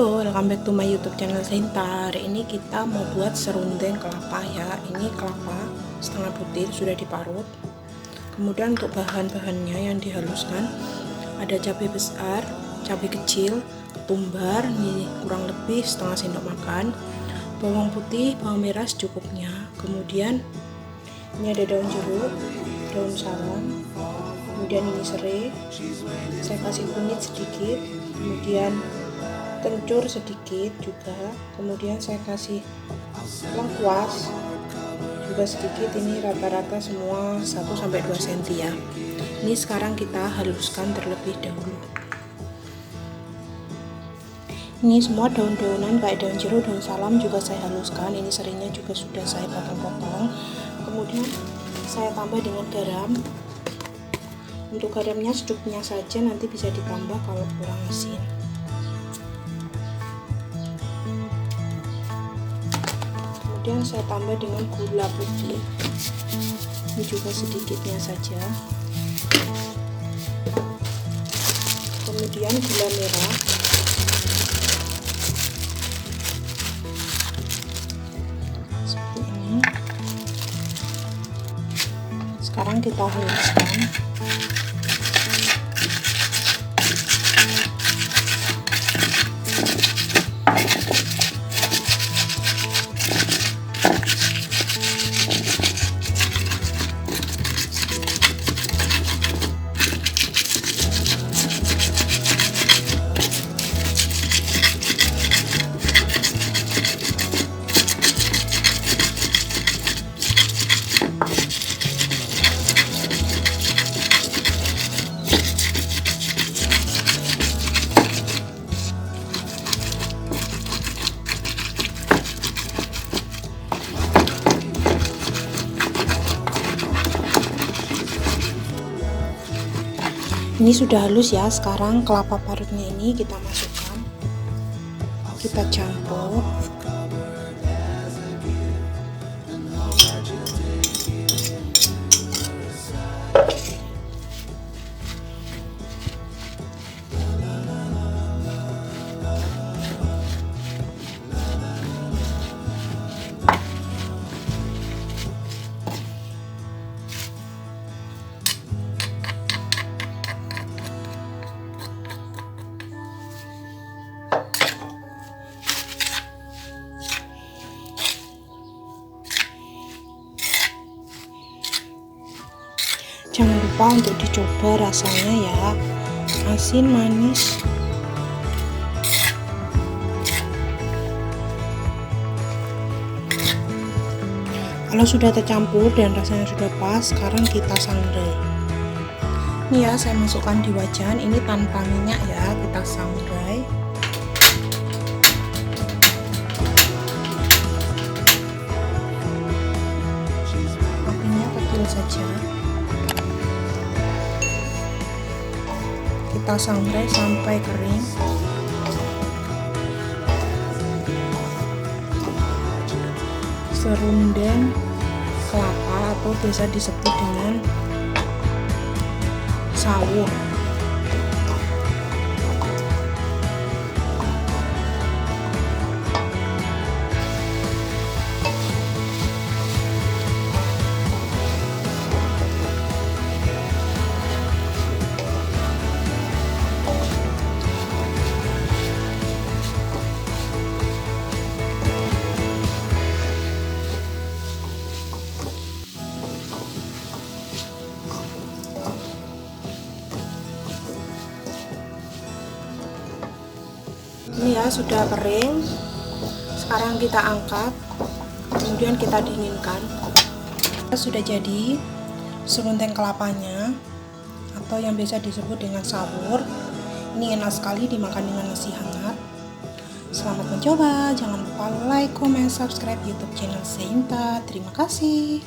Halo, welcome back to my YouTube channel Sinta. Hari ini kita mau buat serundeng kelapa ya. Ini kelapa setengah butir sudah diparut. Kemudian untuk bahan-bahannya yang dihaluskan ada cabai besar, cabai kecil, ketumbar, ini kurang lebih setengah sendok makan, bawang putih, bawang merah secukupnya. Kemudian ini ada daun jeruk, daun salam, kemudian ini serai, saya kasih kunyit sedikit, kemudian kencur sedikit juga, kemudian saya kasih lengkuas juga sedikit. Ini rata-rata semua 1-2 cm ya. Ini sekarang kita haluskan terlebih dahulu. Ini semua daun-daunan kayak daun jeruk, daun salam juga saya haluskan. Ini serainya juga sudah saya potong-potong. Kemudian saya tambah dengan garam. Untuk garamnya secukupnya saja, nanti bisa ditambah kalau kurang asin. Kemudian saya tambah dengan gula putih, ini juga sedikitnya saja. Kemudian gula merah, seperti ini. Sekarang kita haluskan. Ini sudah halus ya. Sekarang kelapa parutnya ini kita masukkan, kita campur. Jangan lupa untuk dicoba rasanya ya, asin manis. Kalau sudah tercampur dan rasanya sudah pas, sekarang kita sangrai. Ini ya, saya masukkan di wajan, ini tanpa minyak ya, kita sangrai. Apinya kecil saja. Kita sangrai sampai kering. Serundeng kelapa atau biasa disebut dengan sawur. Ini ya sudah kering. Sekarang kita angkat, kemudian kita dinginkan. Sudah jadi serundeng kelapanya atau yang biasa disebut dengan sawur. Ini enak sekali dimakan dengan nasi hangat. Selamat mencoba. Jangan lupa like, comment, subscribe YouTube channel Sinta. Terima kasih.